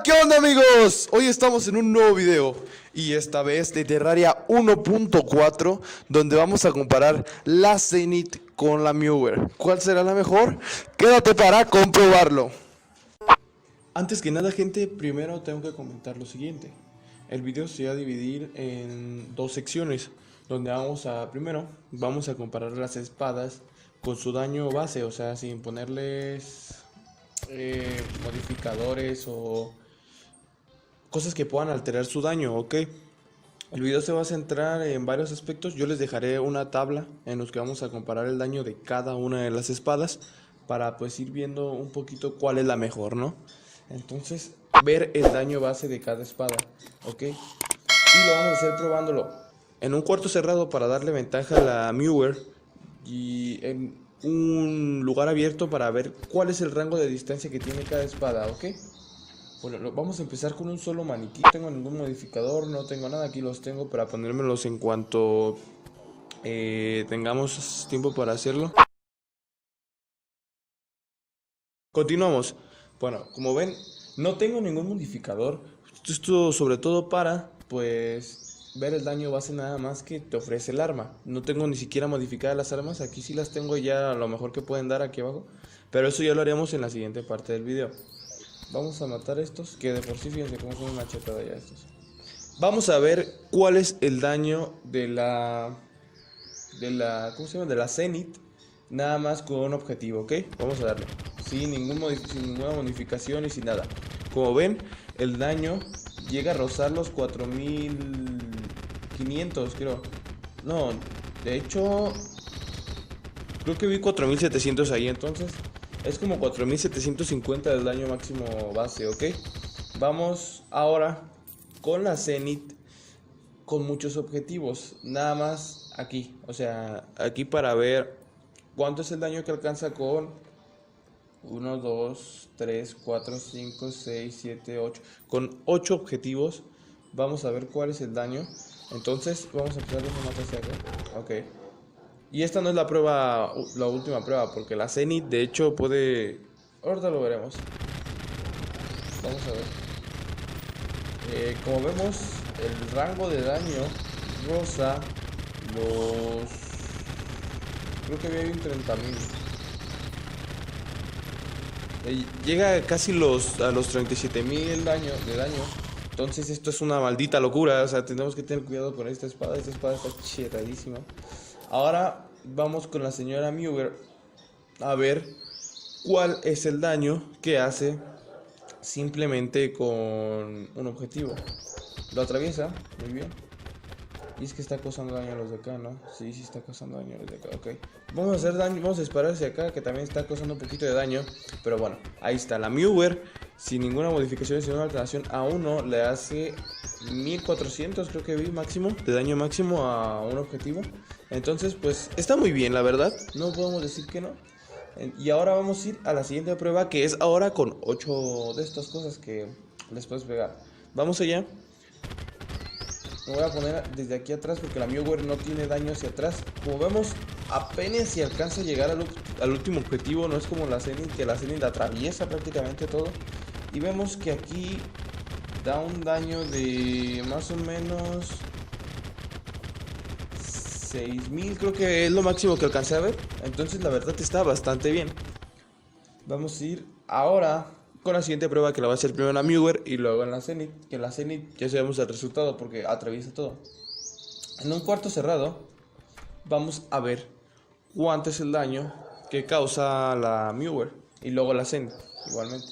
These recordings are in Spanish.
¿Qué onda, amigos? Hoy estamos en un nuevo video y esta vez de Terraria 1.4, donde vamos a comparar la Zenith con la Mewer. ¿Cuál será la mejor? Quédate para comprobarlo. Antes que nada, gente, primero tengo que comentar lo siguiente. El video se va a dividir en dos secciones, donde primero vamos a comparar las espadas con su daño base, o sea, sin ponerles modificadores o cosas que puedan alterar su daño, ¿ok? El video se va a centrar en varios aspectos. Yo les dejaré una tabla en los que vamos a comparar el daño de cada una de las espadas para pues ir viendo un poquito cuál es la mejor, ¿no? Entonces, ver el daño base de cada espada, ¿ok? Y lo vamos a hacer probándolo en un cuarto cerrado para darle ventaja a la Mewer y en un lugar abierto para ver cuál es el rango de distancia que tiene cada espada, ¿ok? Bueno, vamos a empezar con un solo maniquí. No tengo ningún modificador, no tengo nada. Aquí los tengo para ponérmelos en cuanto tengamos tiempo para hacerlo. Continuamos. Bueno, como ven, no tengo ningún modificador. Esto sobre todo para, pues, ver el daño base nada más que te ofrece el arma. No tengo ni siquiera modificadas las armas. Aquí sí las tengo ya a lo mejor que pueden dar aquí abajo. Pero eso ya lo haremos en la siguiente parte del video. Vamos a matar estos, que de por sí fíjense cómo son una chetada ya estos. Vamos a ver cuál es el daño de la ¿cómo se llama? De la Zenith, nada más con un objetivo, ¿ok? Vamos a darle, sin ninguna modificación y sin nada. Como ven, el daño llega a rozar los 4500, creo. No, de hecho, creo que vi 4700 ahí, entonces es como 4750 del daño máximo base, ¿ok? Vamos ahora con la Zenith con muchos objetivos. Nada más aquí, o sea, aquí para ver cuánto es el daño que alcanza con 1, 2, 3, 4, 5, 6, 7, 8. Con 8 objetivos vamos a ver cuál es el daño. Entonces vamos a empezar a matar hacia acá. Ok. Y esta no es la prueba, la última prueba, porque la Zenith de hecho puede... Ahorita lo veremos. Vamos a ver. Como vemos, el rango de daño rosa los... Creo que había un 30.000. Llega casi a los 37.000 de daño. Entonces esto es una maldita locura. O sea, tenemos que tener cuidado con esta espada. Esta espada está chirradísima. Ahora vamos con la señora Mewer a ver cuál es el daño que hace simplemente con un objetivo. Lo atraviesa, muy bien. Y es que está causando daño a los de acá, ¿no? Sí, sí está causando daño a los de acá, ok. Vamos a hacer daño, vamos a disparar hacia acá, que también está causando un poquito de daño. Pero bueno, ahí está la Mewer, sin ninguna modificación, sin una alteración a 1, le hace 1400, creo que vi, máximo, de daño máximo a un objetivo. Entonces, pues, está muy bien, la verdad, no podemos decir que no. Y ahora vamos a ir a la siguiente prueba, que es ahora con 8 de estas cosas que les puedes pegar. Vamos allá. Me voy a poner desde aquí atrás porque la Mewer no tiene daño hacia atrás. Como vemos, apenas si alcanza a llegar al último objetivo. No es como la Zenith, que la Zenith atraviesa prácticamente todo. Y vemos que aquí da un daño de más o menos 6000, creo que es lo máximo que alcancé a ver. Entonces la verdad está bastante bien. Vamos a ir ahora con la siguiente prueba, que la va a hacer primero en la Mewer y luego en la Zenith. Que en la Zenith ya sabemos el resultado porque atraviesa todo. En un cuarto cerrado vamos a ver cuánto es el daño que causa la Mewer y luego la Zenith igualmente,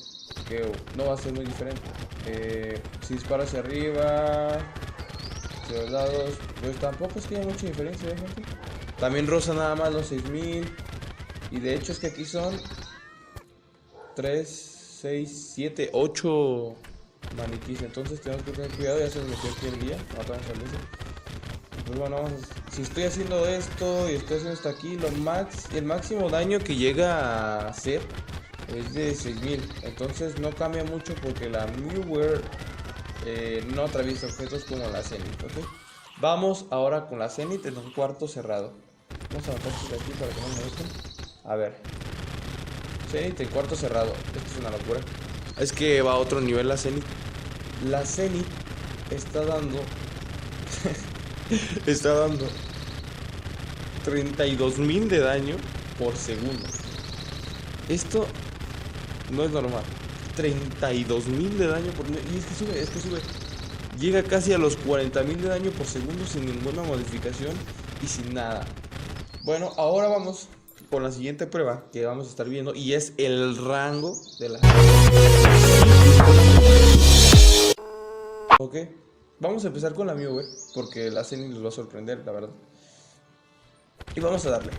que no va a ser muy diferente. Si disparo hacia arriba, hacia los lados, pues tampoco es que haya mucha diferencia, ¿eh, gente? También rosa nada más los 6000. Y de hecho es que aquí son 3, 6, 7, 8 maniquís. Entonces tenemos que tener cuidado. Ya se nos metió aquí el guía. Matamos al ese. Pues bueno, si estoy haciendo esto y estoy haciendo esto aquí, el máximo daño que llega a hacer es de 6000. Entonces no cambia mucho porque la Mewer no atraviesa objetos como la Zenith, ¿ok? Vamos ahora con la Zenith en un cuarto cerrado. Vamos a matar de aquí para que no me gusten. A ver. Zenith en cuarto cerrado. Esto es una locura. Es que va a otro nivel la Zenith. La Zenith está dando está dando 32.000 de daño por segundo. Esto no es normal. 32.000 de daño por... Y es que sube. Llega casi a los 40.000 de daño por segundo sin ninguna modificación y sin nada. Bueno, ahora vamos con la siguiente prueba que vamos a estar viendo y es el rango de la... Ok, vamos a empezar con la Mewer porque la Zenith nos va a sorprender, la verdad. Y vamos a darle.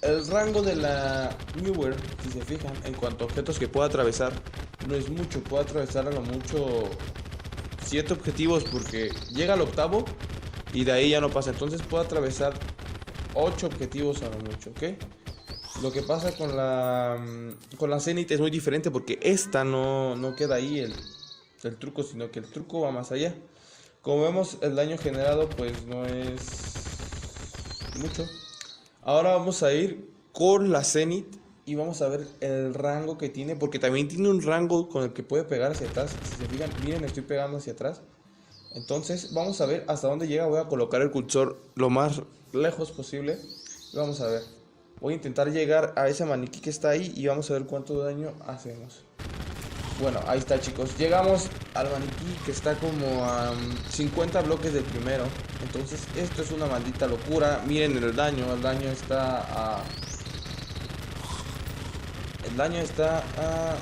El rango de la Mewer, si se fijan, en cuanto a objetos que pueda atravesar, no es mucho. Puede atravesar a lo mucho 7 objetivos porque llega al octavo y de ahí ya no pasa. Entonces puede atravesar 8 objetivos a lo mucho, ¿ok? Lo que pasa con la Zenith es muy diferente porque esta no queda ahí el truco, sino que el truco va más allá. Como vemos, el daño generado pues no es mucho. Ahora vamos a ir con la Zenith y vamos a ver el rango que tiene, porque también tiene un rango con el que puede pegar hacia atrás. Si se fijan, miren, estoy pegando hacia atrás. Entonces vamos a ver hasta dónde llega. Voy a colocar el cursor lo más lejos posible. Y vamos a ver. Voy a intentar llegar a ese maniquí que está ahí y vamos a ver cuánto daño hacemos. Bueno, ahí está, chicos. Llegamos al maniquí que está como a 50 bloques del primero. Entonces esto es una maldita locura. Miren el daño. El daño está a... El daño está a...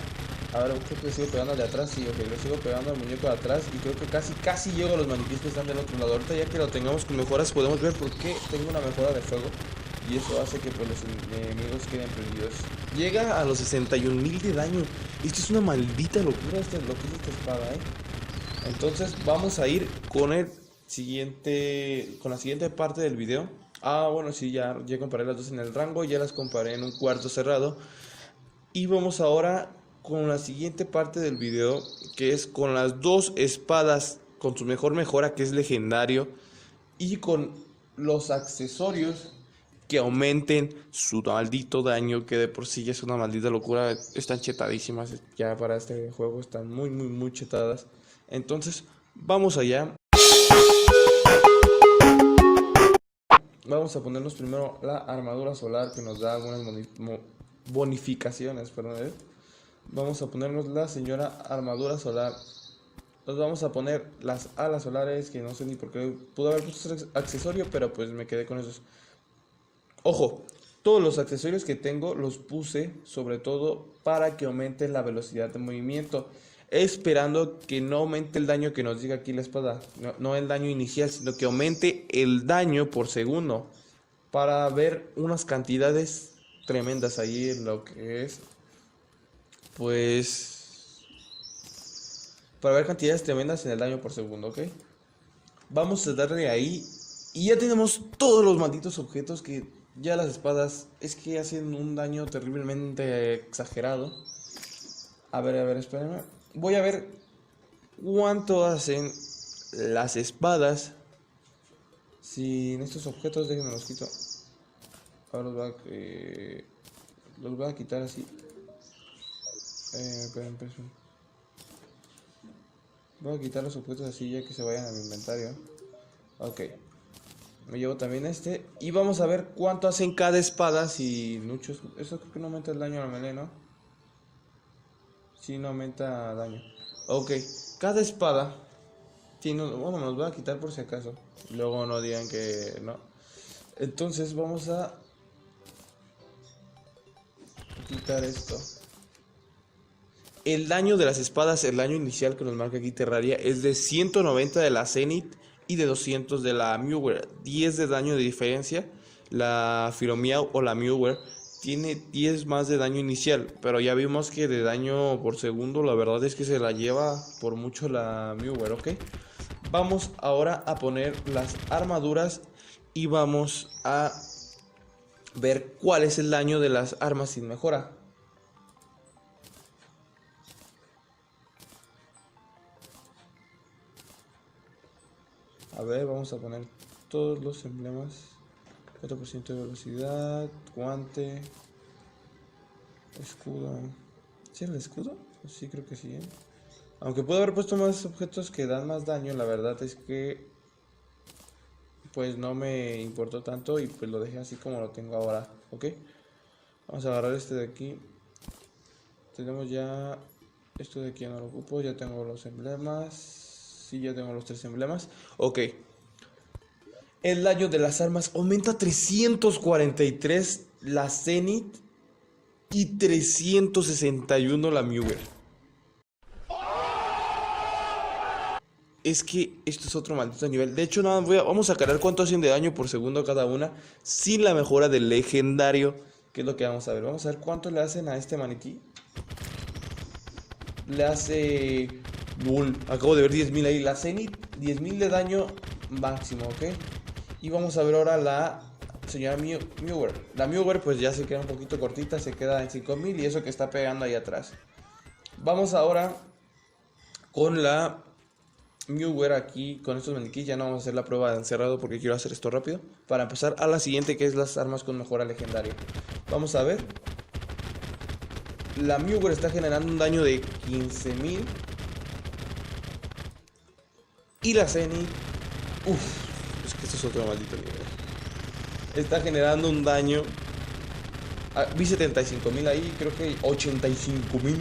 A ver, creo que le sigo pegando al de atrás. Sí, ok, le sigo pegando al muñeco de atrás. Y creo que casi llego a los maniquíes que están del otro lado. Ahorita ya que lo tengamos con mejoras podemos ver por qué tengo una mejora de fuego. Y eso hace que pues, los enemigos queden prendidos. Llega a los 61.000 de daño. Esto es una maldita locura lo que es esta espada, Entonces vamos a ir con la siguiente parte del video. Ah, bueno, sí, ya comparé las dos en el rango. Ya las comparé en un cuarto cerrado. Y vamos ahora con la siguiente parte del video, que es con las dos espadas con su mejor mejora, que es legendario, y con los accesorios que aumenten su maldito daño, que de por sí ya es una maldita locura. Están chetadísimas ya para este juego, están muy chetadas. Entonces vamos allá. Vamos a ponernos primero la armadura solar, que nos da algunas bonificaciones, perdón. Vamos a ponernos la señora armadura solar. Nos vamos a poner las alas solares, que no sé ni por qué pude haber puesto accesorio, pero pues me quedé con esos. Ojo, todos los accesorios que tengo los puse sobre todo para que aumente la velocidad de movimiento, esperando que no aumente el daño que nos diga aquí la espada, no el daño inicial, sino que aumente el daño por segundo, para ver unas cantidades tremendas ahí en lo que es, pues, para ver cantidades tremendas en el daño por segundo, ¿ok? Vamos a darle ahí y ya tenemos todos los malditos objetos que ya las espadas es que hacen un daño terriblemente exagerado. A ver, espérenme. Voy a ver cuánto hacen las espadas sin estos objetos. Déjenme los quito. Ahora los voy a quitar así. Esperen. Voy a quitar los objetos así ya que se vayan a mi inventario. Ok. Me llevo también este. Y vamos a ver cuánto hacen cada espada. Si muchos. Eso creo que no aumenta el daño a la melee, ¿no? Sí, no aumenta daño. Ok. Cada espada tiene. Bueno, me los voy a quitar por si acaso. Luego no digan que no. Entonces vamos a quitar esto. El daño de las espadas, el daño inicial que nos marca aquí Terraria, es de 190 de la Zenith y de 200 de la Mewer. 10 de daño de diferencia. La Filomiao o la Mewer tiene 10 más de daño inicial, pero ya vimos que de daño por segundo la verdad es que se la lleva por mucho la Mewer, ¿ok? Vamos ahora a poner las armaduras y vamos a ver cuál es el daño de las armas sin mejora. A ver, vamos a poner todos los emblemas. 4% de velocidad, guante, escudo. ¿Sí era el escudo? Sí, creo que sí, ¿eh? Aunque puedo haber puesto más objetos que dan más daño, la verdad es que pues no me importó tanto y pues lo dejé así como lo tengo ahora, ¿ok? Vamos a agarrar este de aquí. Tenemos ya... Esto de aquí no lo ocupo, ya tengo los emblemas. Sí, ya tengo los 3 emblemas. Ok. El daño de las armas aumenta a 343 la Zenith y 361 la Muger. Es que esto es otro maldito nivel. De hecho, nada, vamos a cargar cuánto hacen de daño por segundo cada una sin la mejora del legendario. ¿Qué es lo que vamos a ver? Vamos a ver cuánto le hacen a este maniquí. Le hace... Null. Acabo de ver 10.000 ahí. La Zenith, 10.000 de daño máximo, ¿ok? Y vamos a ver ahora la señora Muger. La Muger pues ya se queda un poquito cortita, se queda en 5.000 y eso que está pegando ahí atrás. Vamos ahora con la Muger aquí, con estos maniquíes. Ya no vamos a hacer la prueba de encerrado porque quiero hacer esto rápido. Para empezar a la siguiente, que es las armas con mejora legendaria. Vamos a ver. La Muger está generando un daño de 15.000. Y la Zenith... Uff, es que esto es otro maldito nivel. Está generando un daño... vi 75.000 ahí, creo que 85.000,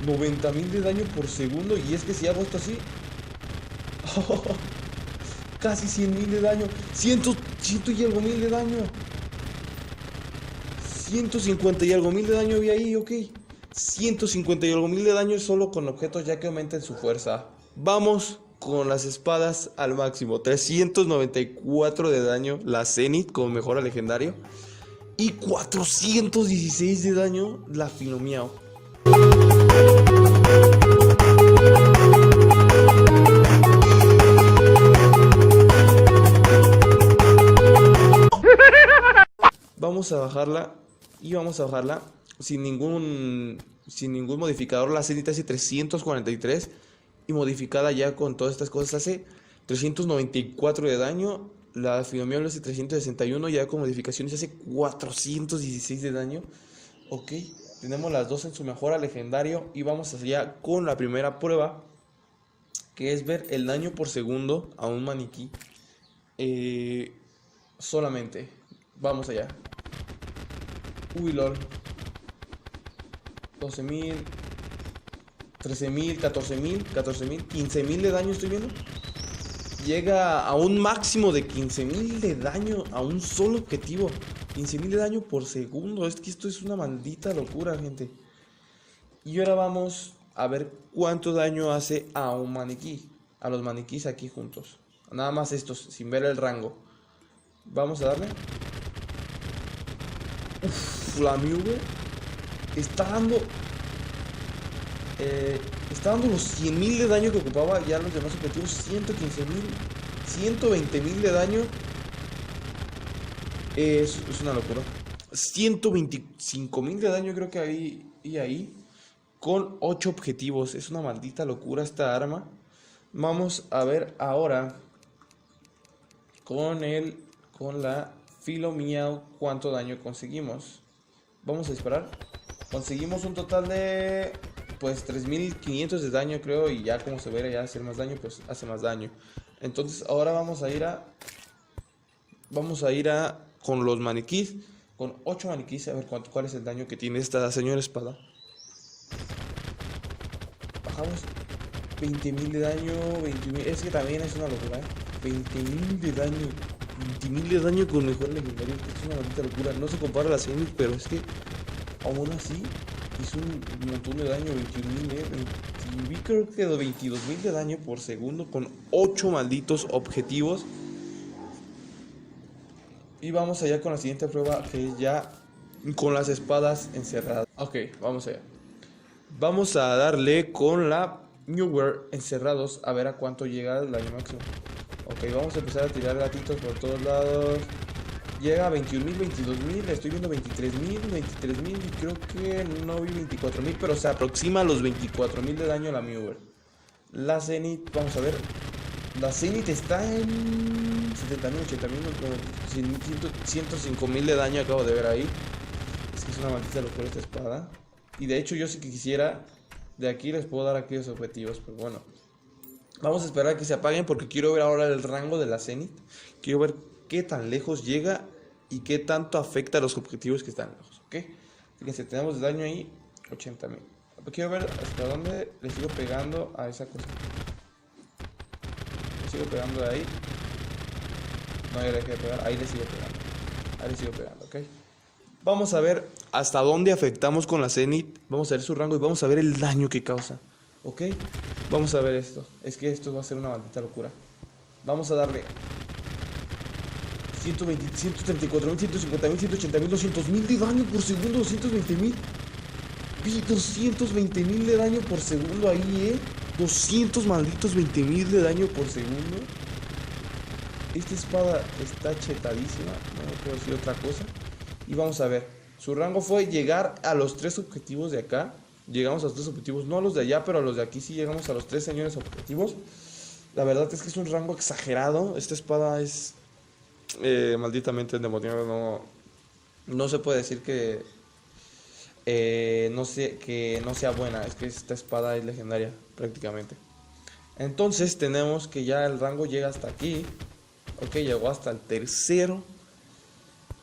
90.000 de daño por segundo. Y es que si hago esto así... casi 100.000 de daño. 100 y algo mil de daño. 150 y algo mil de daño vi ahí, ok. 150 y algo mil de daño solo con objetos ya que aumenten su fuerza. Vamos con las espadas al máximo. 394 de daño la Zenith con mejora legendario. Y 416 de daño la Filomiao. Vamos a bajarla. Y vamos a bajarla sin ningún modificador. La Zenith hace 343. Y modificada ya con todas estas cosas hace 394 de daño. La Filomiao hace 361. Ya con modificaciones hace 416 de daño. Ok, tenemos las dos en su mejora legendario. Y vamos allá con la primera prueba, que es ver el daño por segundo a un maniquí. Solamente. Vamos allá. Uy, lol. 12.000, 13.000, 14.000, 15.000 de daño estoy viendo. Llega a un máximo de 15.000 de daño a un solo objetivo. 15.000 de daño por segundo. Es que esto es una maldita locura, gente. Y ahora vamos a ver cuánto daño hace a un maniquí. A los maniquís aquí juntos. Nada más estos, sin ver el rango. Vamos a darle. Uff, la Muger está dando... está dando los 100.000 de daño que ocupaba. Ya los demás objetivos 115.000, 120.000 de daño. Es una locura. 125.000 de daño creo que ahí y ahí. Con 8 objetivos. Es una maldita locura esta arma. Vamos a ver ahora con la Filomiao cuánto daño conseguimos. Vamos a disparar. Conseguimos un total de pues 3.500 de daño creo. Y ya como se ve ya hacer más daño, pues hace más daño. Entonces ahora vamos a ir a con los maniquís. Con 8 maniquís. A ver cuál es el daño que tiene esta señora espada. Bajamos 20.000 de daño. 20.000. Es que también es una locura, 20.000 de daño. 20.000 de daño con mejor legendario. Es una maldita locura. No se compara a la Zenith, pero es que aún así hizo un montón de daño. 21.000, vi creo que 22.000 de daño por segundo con 8 malditos objetivos. Y vamos allá con la siguiente prueba, que es ya con las espadas encerradas. Ok, vamos allá. Vamos a darle con la Muger encerrados a ver a cuánto llega el daño máximo. Ok, vamos a empezar a tirar gatitos por todos lados. Llega a 21.000, 22.000, estoy viendo 23.000 y creo que no vi 24.000, pero se aproxima a los 24.000 de daño a la Muger. La Zenith, vamos a ver. La Zenith está en 70.000, 80.000, 105.000 de daño acabo de ver ahí. Es que es una maldita locura esta espada. Y de hecho yo sí que quisiera de aquí les puedo dar aquellos objetivos, pero bueno. Vamos a esperar a que se apaguen porque quiero ver ahora el rango de la Zenith. Quiero ver qué tan lejos llega y qué tanto afecta a los objetivos que están lejos, ¿ok? Fíjense, tenemos de daño ahí 80.000. Quiero ver hasta dónde le sigo pegando a esa cosa. Le sigo pegando de ahí. No, ya le dejé de pegar. Ahí le sigo pegando. Ahí le sigo pegando, ¿ok? Vamos a ver hasta dónde afectamos con la Zenith. Vamos a ver su rango y vamos a ver el daño que causa, ¿ok? Vamos a ver esto. Es que esto va a ser una maldita locura. Vamos a darle 120, 134.000, 150.000, 180.000, 200.000 de daño por segundo, 220.000. 220.000 de daño por segundo ahí, 200 malditos 20.000 de daño por segundo. Esta espada está chetadísima, no puedo decir otra cosa. Y vamos a ver, su rango fue llegar a los 3 objetivos de acá. Llegamos a los 3 objetivos, no a los de allá, pero a los de aquí sí llegamos a los 3 señores objetivos. La verdad es que es un rango exagerado. Esta espada es malditamente endemoniada. No se puede decir que que no sea buena. Es que esta espada es legendaria prácticamente. Entonces tenemos que ya el rango llega hasta aquí. Ok, llegó hasta el tercero.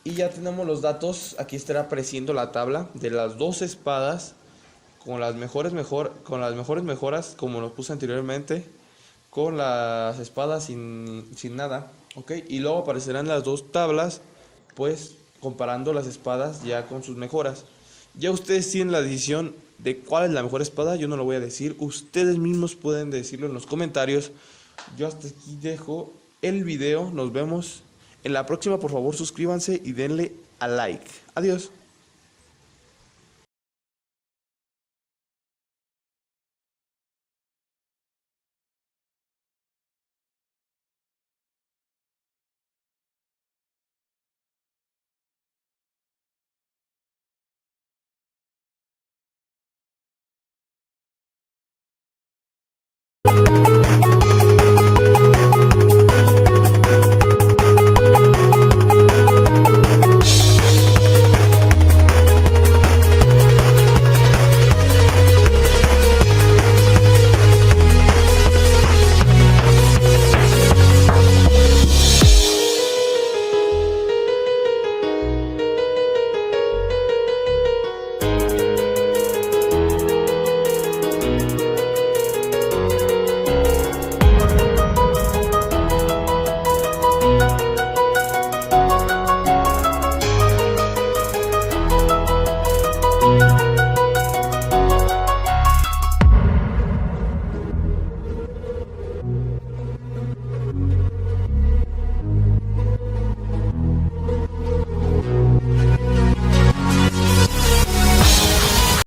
Y ya tenemos los datos. Aquí estará apareciendo la tabla de las 2 espadas con las mejores mejoras, como lo puse anteriormente, con las espadas sin nada, ¿ok? Y luego aparecerán las 2 tablas, pues comparando las espadas ya con sus mejoras. Ya ustedes tienen la decisión de cuál es la mejor espada, yo no lo voy a decir, ustedes mismos pueden decirlo en los comentarios. Yo hasta aquí dejo el video, nos vemos en la próxima. Por favor suscríbanse y denle a like. Adiós.